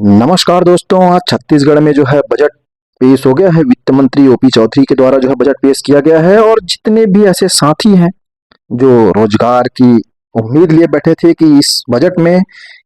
नमस्कार दोस्तों, आज छत्तीसगढ़ में जो है बजट पेश हो गया है। वित्त मंत्री ओपी चौधरी के द्वारा जो है बजट पेश किया गया है और जितने भी ऐसे साथी हैं जो रोजगार की उम्मीद लिए बैठे थे कि इस बजट में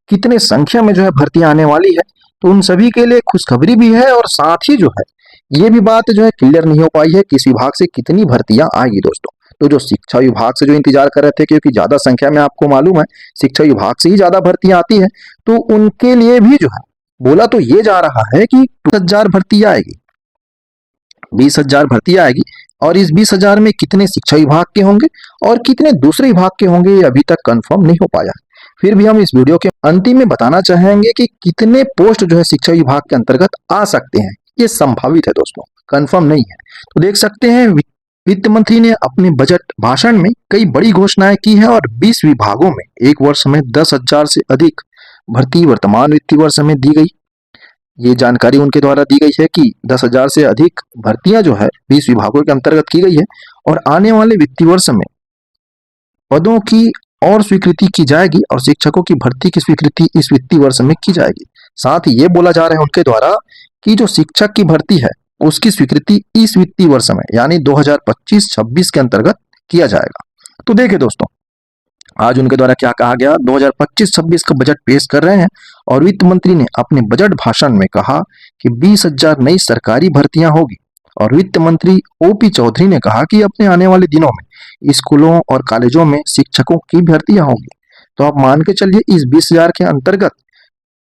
कितने संख्या में जो है भर्तियां आने वाली है, तो उन सभी के लिए खुशखबरी भी है और साथ ही जो है ये भी बात जो है क्लियर नहीं हो पाई है किस विभाग से कितनी भर्तियां आएगी दोस्तों। तो जो शिक्षा विभाग से जो इंतजार कर रहे थे, क्योंकि ज्यादा संख्या में आपको मालूम है शिक्षा विभाग से ही ज्यादा भर्तियां आती है, तो उनके लिए भी जो है बोला तो ये जा रहा है कि 20,000 भर्ती आएगी, 20,000 भर्ती आएगी। और इस 20,000 में कितने शिक्षा विभाग के होंगे और कितने दूसरे विभाग के होंगे ये अभी तक कंफर्म नहीं हो पाया। फिर भी हम इस वीडियो के अंतिम में बताना चाहेंगे कि कितने पोस्ट जो है शिक्षा विभाग के अंतर्गत आ सकते हैं। ये संभावित है दोस्तों, कंफर्म नहीं है। तो देख सकते हैं वित्त मंत्री ने अपने बजट भाषण में कई बड़ी घोषणाएं की है और 20 विभागों में एक वर्ष में 10,000 से अधिक भर्ती वर्तमान वित्तीय वर्ष में दी गई। ये जानकारी उनके द्वारा दी गई है कि 10,000 से अधिक भर्तियां जो है 20 विभागों के अंतर्गत की गई है और आने वाले वित्तीय वर्ष में पदों की और स्वीकृति की जाएगी और शिक्षकों की भर्ती की स्वीकृति इस वित्तीय वर्ष में की जाएगी। साथ ही ये बोला जा रहा है उनके द्वारा कि जो शिक्षक की भर्ती है उसकी स्वीकृति इस वित्तीय वर्ष में यानी 2025-26 के अंतर्गत किया जाएगा। तो देखिए दोस्तों, आज उनके द्वारा क्या कहा गया, 2025-26 का बजट पेश कर रहे हैं और वित्त मंत्री ने अपने बजट भाषण में कहा कि 20,000 नई सरकारी भर्तियां होगी। और वित्त मंत्री ओपी चौधरी ने कहा कि अपने आने वाले दिनों में स्कूलों और कॉलेजों में शिक्षकों की भर्तियां होंगी। तो आप मान के चलिए इस 20,000 के अंतर्गत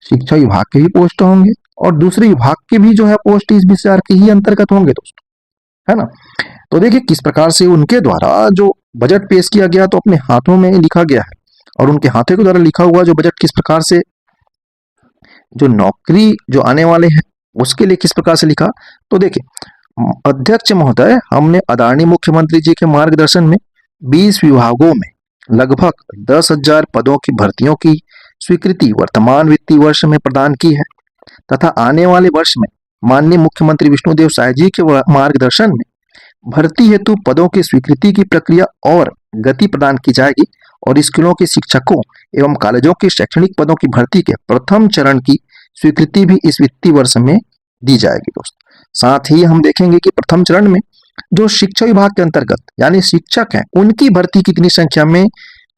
शिक्षा विभाग के भी पोस्ट होंगे और दूसरे विभाग के भी जो है पोस्ट इस 20,000 के ही अंतर्गत होंगे दोस्तों, है ना। तो देखिए किस प्रकार से उनके द्वारा जो बजट पेश किया गया तो अपने हाथों में लिखा गया है और उनके हाथों के द्वारा लिखा हुआ जो बजट किस प्रकार से जो नौकरी जो आने वाले हैं उसके लिए किस प्रकार से लिखा। तो देखिए, अध्यक्ष महोदय, हमने आदरणीय मुख्यमंत्री जी के मार्गदर्शन में 20 विभागों में लगभग 10,000 पदों की भर्तियों की स्वीकृति वर्तमान वित्तीय वर्ष में प्रदान की है तथा आने वाले वर्ष में माननीय मुख्यमंत्री विष्णुदेव साय जी के मार्गदर्शन में भर्ती हेतु पदों की स्वीकृति की प्रक्रिया और गति प्रदान की जाएगी और स्कूलों के शिक्षकों एवं कॉलेजों के शैक्षणिक पदों की भर्ती के प्रथम चरण की स्वीकृति भी इस वित्तीय वर्ष में दी जाएगी दोस्तों। साथ ही हम देखेंगे कि प्रथम चरण में जो शिक्षा विभाग के अंतर्गत यानी शिक्षक हैं उनकी भर्ती कितनी संख्या में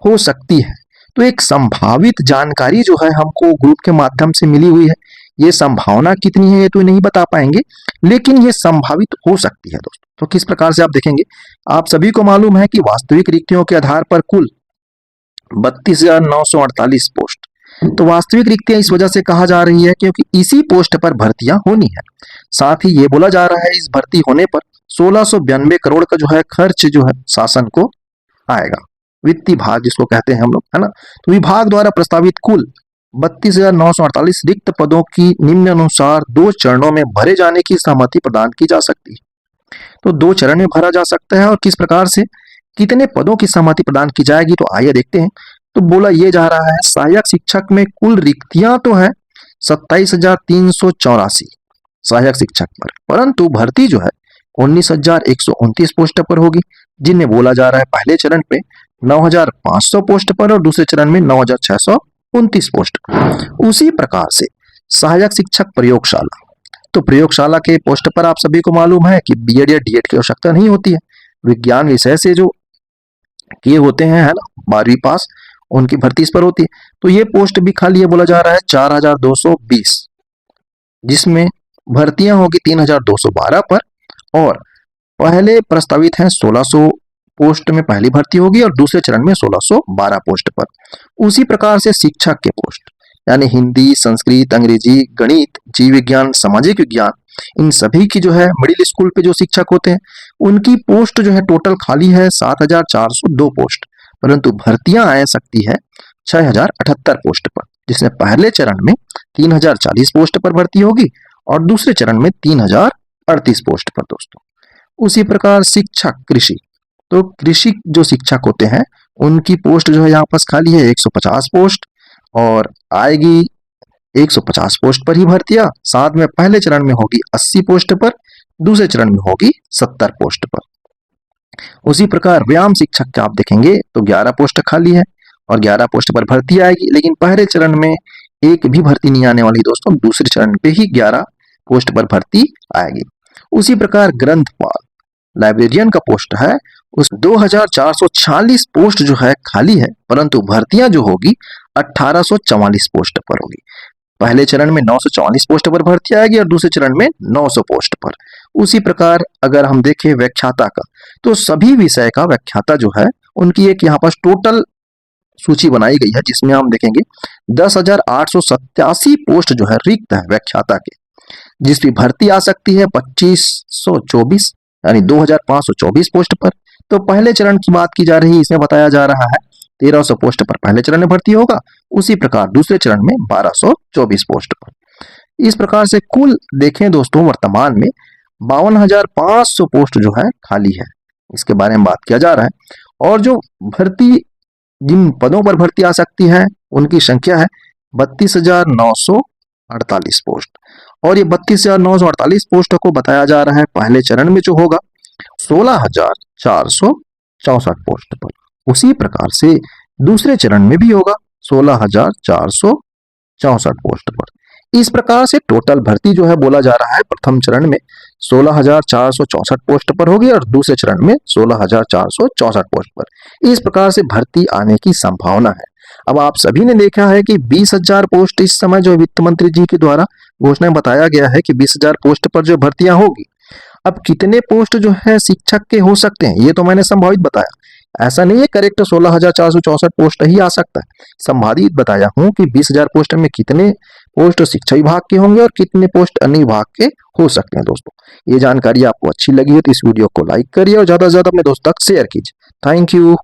हो सकती है। तो एक संभावित जानकारी जो है हमको ग्रुप के माध्यम से मिली हुई है। ये संभावना कितनी है ये तो नहीं बता पाएंगे, लेकिन ये संभावित हो सकती है दोस्तों। तो किस प्रकार से आप देखेंगे, आप सभी को मालूम है कि वास्तविक रिक्तियों के आधार पर कुल 32,948 पोस्ट। तो वास्तविक रिक्तियां इस वजह से कहा जा रही है क्योंकि इसी पोस्ट पर भर्तियां होनी है। साथ ही ये बोला जा रहा है इस भर्ती होने पर 1692 करोड़ का जो है खर्च जो है शासन को आएगा, वित्तीय भाग जिसको कहते हैं हम लोग, है ना। तो विभाग द्वारा प्रस्तावित कुल 32,948 रिक्त पदों की निम्नानुसार 2 चरणों में भरे जाने की सहमति प्रदान की जा सकती है। तो 2 चरण में भरा जा सकता है और किस प्रकार से कितने पदों की सहमति प्रदान की जाएगी तो आइए देखते हैं। तो बोला ये जा रहा है सहायक शिक्षक में कुल रिक्तियां तो है 27,384 सहायक शिक्षक पर, परंतु भर्ती जो है 19,129 पोस्ट पर होगी, जिनमें बोला जा रहा है पहले चरण पे 9,500 पोस्ट पर और दूसरे चरण में 9,629 पोस्ट। उसी प्रकार से सहायक शिक्षक प्रयोगशाला, तो प्रयोगशाला के पोस्ट पर आप सभी को मालूम है कि बीएड या डीएड की आवश्यकता नहीं होती है। विज्ञान विषय से जो किए होते हैं, है ना, 12वीं पास, उनकी भर्ती इस पर होती है। तो ये पोस्ट भी खाली है, बोला जा रहा है 4,220, जिसमें भर्तियां होगी 3,212 पर और पहले प्रस्तावित हैं 1,600 पोस्ट में पहली भर्ती होगी और दूसरे चरण में 1,612 पोस्ट पर। उसी प्रकार से शिक्षक के पोस्ट यानी हिंदी, संस्कृत, अंग्रेजी, गणित, जीव विज्ञान, सामाजिक विज्ञान, इन सभी की जो है मिडिल स्कूल पे जो शिक्षक होते हैं उनकी पोस्ट जो है टोटल खाली है 7,402 पोस्ट, परंतु भर्तियां आ सकती है 6,078 पोस्ट पर, जिसमें पहले चरण में 3,040 पोस्ट पर भर्ती होगी और दूसरे चरण में 3,038 पोस्ट पर दोस्तों। उसी प्रकार शिक्षक कृषि, तो कृषि जो शिक्षक होते हैं उनकी पोस्ट जो है यहाँ पर खाली है 150 पोस्ट और आएगी 150 पोस्ट पर ही भर्तियां। साथ में पहले चरण में होगी 80 पोस्ट पर, दूसरे चरण में होगी 70 पोस्ट पर। उसी प्रकार व्यायाम शिक्षक का आप देखेंगे तो 11 पोस्ट खाली है और 11 पोस्ट पर भर्ती आएगी, लेकिन पहले चरण में एक भी भर्ती नहीं आने वाली दोस्तों, दूसरे चरण पे ही 11 पोस्ट पर भर्ती आएगी। उसी प्रकार ग्रंथपाल लाइब्रेरियन का पोस्ट है, उस 2446 पोस्ट जो है खाली है, परंतु भर्तियां जो होगी 1844 पोस्ट पर होगी। पहले चरण में 944 पोस्ट पर भर्ती आएगी और दूसरे चरण में 900 पोस्ट पर। उसी प्रकार अगर हम देखें व्याख्याता का, तो सभी विषय का व्याख्याता जो है उनकी एक यहाँ पर टोटल सूची बनाई गई है, जिसमें हम देखेंगे 10,887 पोस्ट जो है रिक्त है व्याख्याता के, जिसकी भर्ती आ सकती है 2524 यानी 2524 पोस्ट पर। तो पहले चरण की बात की जा रही है, इसमें बताया जा रहा है 1300 पोस्ट पर पहले चरण में भर्ती होगा, उसी प्रकार दूसरे चरण में 1224 पोस्ट पर। इस प्रकार से कुल देखें दोस्तों वर्तमान में 52,500 पोस्ट जो है खाली है, इसके बारे में बात किया जा रहा है। और जो भर्ती जिन पदों पर भर्ती आ सकती है उनकी संख्या है 32,948 पोस्ट, और ये 32,948 पोस्टों को बताया जा रहा है पहले चरण में जो होगा 16,464 पोस्ट पर। उसी प्रकार से दूसरे चरण में भी होगा 16,464 पोस्ट पर। इस प्रकार से टोटल भर्ती जो है बोला जा रहा है प्रथम चरण में 16,464 पोस्ट पर होगी और दूसरे चरण में 16,464 पोस्ट पर। इस प्रकार से भर्ती आने की संभावना है। अब आप सभी ने देखा है कि 20,000 पोस्ट इस समय जो वित्त मंत्री जी के द्वारा घोषणा बताया गया है कि 20,000 पोस्ट पर जो भर्तियां होगी। अब कितने पोस्ट जो है शिक्षक के हो सकते हैं ये तो मैंने संभावित बताया, ऐसा नहीं है करेक्ट 16,464 पोस्ट ही आ सकता है। संभावित बताया हूं कि 20,000 पोस्ट में कितने पोस्ट शिक्षा विभाग के होंगे और कितने पोस्ट अन्य विभाग के हो सकते हैं। दोस्तों ये जानकारी आपको अच्छी लगी है तो इस वीडियो को लाइक करिए और ज्यादा से ज्यादा अपने दोस्तों तक शेयर कीजिए। Thank you.